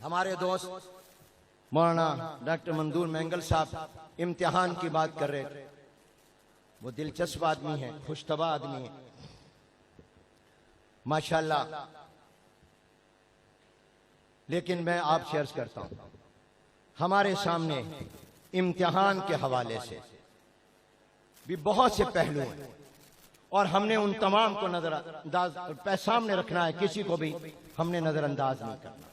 ہمارے دوست مولانا ڈاکٹر مندور مینگل صاحب امتحان کی بات کر رہے تھے. وہ دلچسپ آدمی ہے، خوش طبع آدمی ہے ماشاءاللہ. لیکن میں آپ سے عرض کرتا ہوں، ہمارے سامنے امتحان کے حوالے سے بھی بہت سے پہلو ہیں اور ہم نے ان تمام کو نظر انداز سامنے رکھنا ہے، کسی کو بھی ہم نے نظر انداز نہیں کرنا.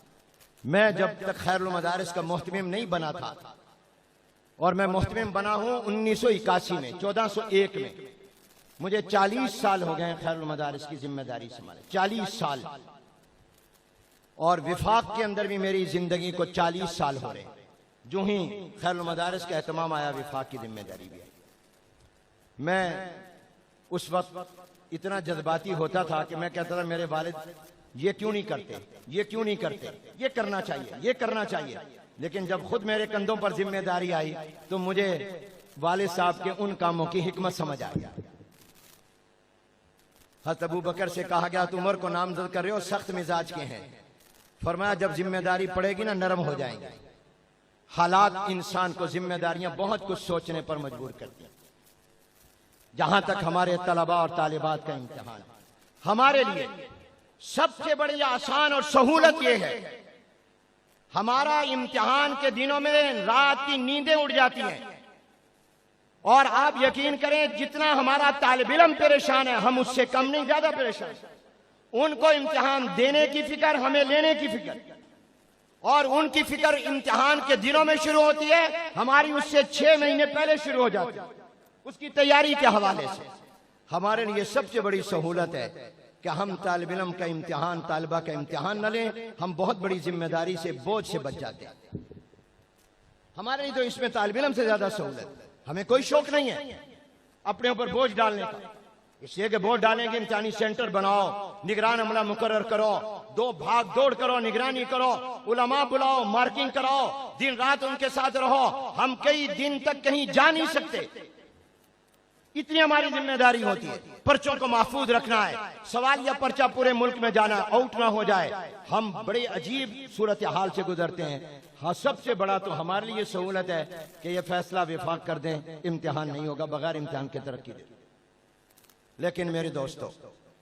میں جب تک خیر المدارس کا محتمم نہیں بنا تھا، اور میں محتمم بنا ہوں 1981 میں 1401 میں، مجھے 40 سال ہو گئے خیر المدارس کی ذمہ داری سنبھالے، 40 سال. اور وفاق کے اندر بھی میری زندگی کو 40 سال ہو رہے ہیں. جو ہی خیر المدارس کا اہتمام آیا، وفاق کی ذمہ داری بھی آئی. میں اس وقت اتنا جذباتی ہوتا تھا کہ میں کہتا تھا میرے والد یہ کیوں نہیں کرتے، یہ کیوں نہیں کرتے، یہ کرنا چاہیے، یہ کرنا چاہیے. لیکن جب خود میرے کندھوں پر ذمہ داری آئی تو مجھے والد صاحب کے ان کاموں کی حکمت سمجھ آئی. حضرت ابو بکر سے کہا گیا تو عمر کو نامزد کر رہے ہو، سخت مزاج کے ہیں. فرمایا جب ذمہ داری پڑے گی نا نرم ہو جائیں گے. حالات انسان کو ذمہ داریاں بہت کچھ سوچنے پر مجبور کرتی ہیں. جہاں تک ہمارے طلباء اور طالبات کا امتحان، ہمارے لیے سب سے بڑی آسان اور سہولت یہ ہے، ہمارا امتحان کے دنوں میں رات کی نیندیں اڑ جاتی ہیں. اور آپ یقین کریں جتنا ہمارا طالب علم پریشان ہے، ہم اس سے کم نہیں، زیادہ پریشان. ان کو امتحان دینے کی فکر، ہمیں لینے کی فکر. اور ان کی فکر امتحان کے دنوں میں شروع ہوتی ہے، ہماری اس سے 6 مہینے پہلے شروع ہو جاتی ہے اس کی تیاری کے حوالے سے. ہمارے لیے سب سے بڑی سہولت ہے کہ ہم طالب علم کا امتحان، طالبہ کا امتحان نہ لیں. ہم بہت بڑی ذمہ داری سے، بوجھ سے بچ جاتے ہیں. ہمارے لیے تو اس میں طالب علم سے زیادہ سہولت. ہمیں کوئی شوق نہیں ہے اپنے اوپر بوجھ ڈالنے کا، اس لیے کہ بوجھ ڈالیں گے امتحانی سینٹر بناؤ، نگران عملہ مقرر کرو، 2 بھاگ دوڑ کرو، نگرانی کرو، علماء بلاؤ، مارکنگ کراؤ، دن رات ان کے ساتھ رہو. ہم کئی دن تک کہیں جا نہیں سکتے، اتنی ہماری ذمہ داری ہوتی ہے. پرچوں کو محفوظ رکھنا ہے، سوالیہ پرچہ پورے ملک میں جانا، آؤٹ نہ ہو جائے. ہم بڑے عجیب صورتحال سے گزرتے ہیں. ہاں سب سے بڑا تو ہمارے لیے سہولت ہے کہ یہ فیصلہ وفاق کر دیں امتحان نہیں ہوگا، بغیر امتحان کے ترقی دیں. لیکن میرے دوستو،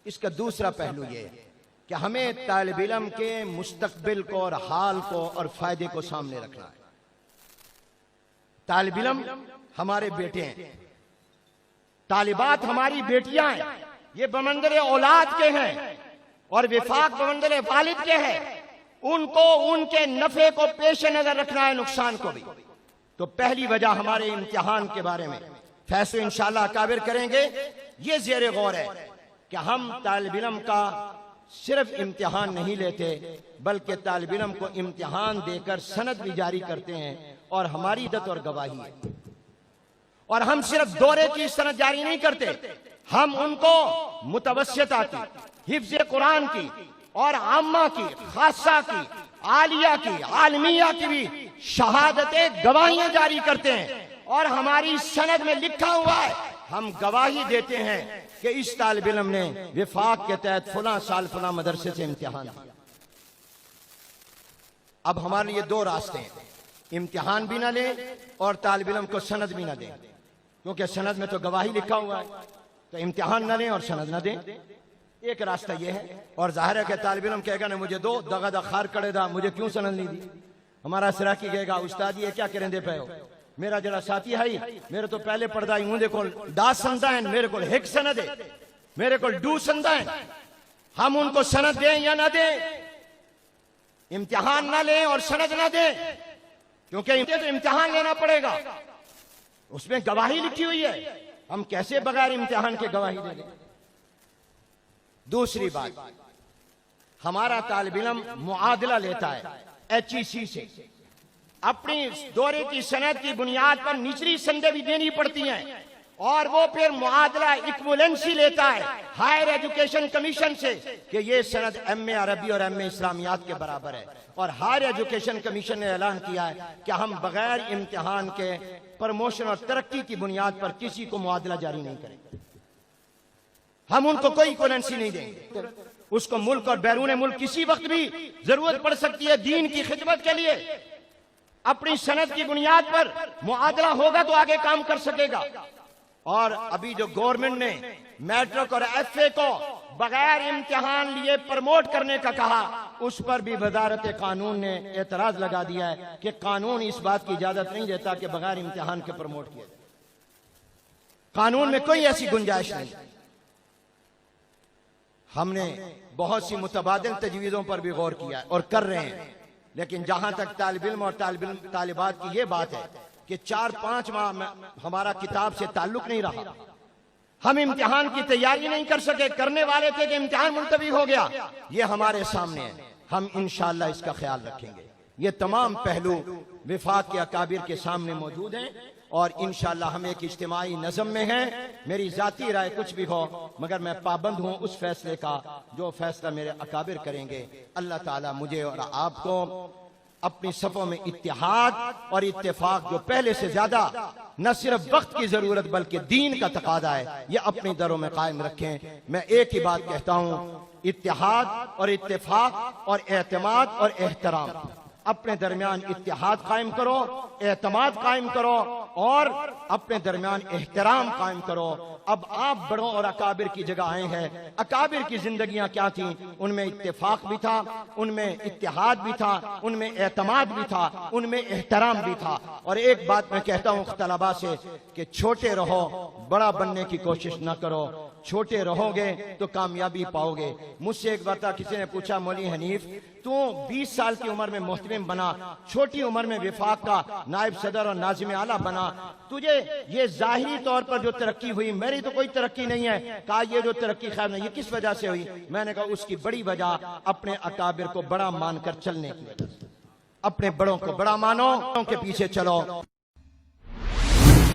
اس کا دوسرا پہلو یہ ہے کہ ہمیں طالب علم کے مستقبل کو اور حال کو اور فائدے کو سامنے رکھنا ہے. طالب علم ہمارے بیٹے ہیں، طالبات ہماری بیٹیاں ہیں، یہ بمنزل اولاد کے ہیں اور وفاق بمنزل والد کے ہیں. ان کو ان کے نفع کو پیش نظر رکھنا ہے، نقصان کو بھی. تو پہلی وجہ ہمارے امتحان کے بارے میں فیصلے انشاءاللہ اکابر کریں گے، یہ زیر غور ہے کہ ہم طالب علم کا صرف امتحان نہیں لیتے، بلکہ طالب علم کو امتحان دے کر سند بھی جاری کرتے ہیں اور ہماری عزت اور گواہی ہے. اور ہم صرف دورے کی سند جاری نہیں کرتے، ہم ان کو متوسطہ کی، حفظ قرآن کی اور عامہ کی، خاصہ کی، عالیہ کی، عالمیہ کی بھی شہادتیں، گواہیاں جاری کرتے ہیں. اور ہماری سند میں لکھا ہوا ہے، ہم گواہی دیتے ہیں کہ اس طالب علم نے وفاق کے تحت فلاں سال فلاں مدرسے سے امتحان دیا. اب ہمارے لیے 2 راستے ہیں، امتحان بھی نہ لیں اور طالب علم کو سند بھی نہ دیں. کیونکہ سند میں تو گواہی لکھا ہوا ہے، تو امتحان نہ لیں اور سند نہ دیں. ایک راستہ یہ ہے، اور ظاہر ہے کہ طالب علم کہے گا نا مجھے دو، دغا دا خار کڑے دا، مجھے کیوں سند نہیں دی. ہمارا سراکی کہے گا استاد یہ کیا کریں دے پہ ہو، میرا جڑا ساتھی ہے میرے تو پہلے پڑھدا ہی ہوں دے کول 10 سنداں ہیں، میرے کول 1 سند ہے، میرے کول 2 سنداں ہیں. ہم ان کو سند دیں یا نہ دیں، امتحان نہ لیں اور سند نہ دیں، کیونکہ تو امتحان لینا پڑے گا، اس میں گواہی لکھی ہوئی ہے. ہم کیسے بغیر امتحان کے گواہی دے دیں. دوسری بات، ہمارا طالب علم معادلہ لیتا ہے HEC سے. اپنی دورے کی سند کی بنیاد پر نچلی سندیں بھی دینی پڑتی ہیں، اور وہ پھر معادلہ ایکویلنسی لیتا ہے ہائر ایجوکیشن کمیشن سے کہ یہ سند ایم اے عربی اور ایم اے اسلامیات کے برابر ہے. اور ہائر ایجوکیشن کمیشن نے اعلان کیا ہے کہ ہم بغیر امتحان کے پروموشن اور ترقی کی بنیاد پر کسی کو معادلہ جاری نہیں کریں گے. ہم ان کو کوئی ایکویلنسی نہیں دیں گے. اس کو ملک اور بیرون ملک کسی وقت بھی ضرورت پڑ سکتی ہے دین کی خدمت کے لیے، اپنی سند کی بنیاد پر معادلہ ہوگا تو آگے کام کر سکے گا۔ اور ابھی جو گورنمنٹ نے میٹرک اور ایف اے کو بغیر امتحان لیے پروموٹ کرنے کا کہا، اس پر بھی وزارت قانون نے اعتراض لگا دیا ہے کہ قانون اس بات کی اجازت نہیں دیتا کہ بغیر امتحان کے پروموٹ کیا جائے، قانون میں کوئی ایسی گنجائش نہیں۔ ہم نے بہت سی متبادل تجویزوں پر بھی غور کیا ہے اور کر رہے ہیں، لیکن جہاں تک طالب علم اور طالبات کی یہ بات ہے کہ 4-5 ماہ میں ہمارا کتاب سے تعلق نہیں رہا، ہم امتحان کی تیاری نہیں کر سکے، کرنے والے تھے کہ امتحان ملتوی ہو گیا، یہ ہمارے سامنے ہے، ہم انشاءاللہ اس کا خیال رکھیں گے۔ یہ تمام پہلو وفاق کے اکابر کے سامنے موجود ہیں اور انشاءاللہ ہم ایک اجتماعی نظم میں ہیں۔ میری ذاتی رائے کچھ بھی ہو مگر میں پابند ہوں اس فیصلے کا جو فیصلہ میرے اکابر کریں گے۔ اللہ تعالیٰ مجھے اور آپ کو اپنی صفوں میں اتحاد اور اتفاق جو پہلے سے زیادہ نہ صرف وقت کی ضرورت بلکہ دین کا تقاضا ہے، یہ اپنی دروں میں قائم رکھیں۔ میں ایک ہی بات کہتا ہوں، اتحاد اور اتفاق اور اعتماد اور احترام، اپنے درمیان اتحاد قائم کرو، اعتماد قائم کرو اور اپنے درمیان احترام قائم کرو۔ اب آپ بڑوں اور اکابر کی جگہ آئے ہیں، اکابر کی زندگیاں کیا تھیں؟ ان میں اتفاق بھی تھا، ان میں اتحاد بھی تھا، ان میں اعتماد بھی تھا، ان میں احترام بھی تھا۔ اور ایک بات میں کہتا ہوں طلباء سے کہ چھوٹے رہو، بڑا بننے کی کوشش نہ کرو، چھوٹے رہو گے تو کامیابی پاؤ گے۔ مجھ سے ایک بات کسی نے پوچھا، مولوی حنیف تو 20 سال کی عمر میں محتمم بنا، چھوٹی عمر میں وفاق کا نائب صدر اور ناظم اعلیٰ بنا، تجھے یہ ظاہری طور پر جو ترقی ہوئی، میری تو کوئی ترقی نہیں ہے۔ کہا یہ جو ترقی خیر نہیں، یہ کس وجہ سے ہوئی؟ میں نے کہا اس کی بڑی وجہ اپنے اکابر کو بڑا مان کر چلنے کی وجہ سے۔ اپنے بڑوں کو بڑا مانو، ان کے پیچھے چلو۔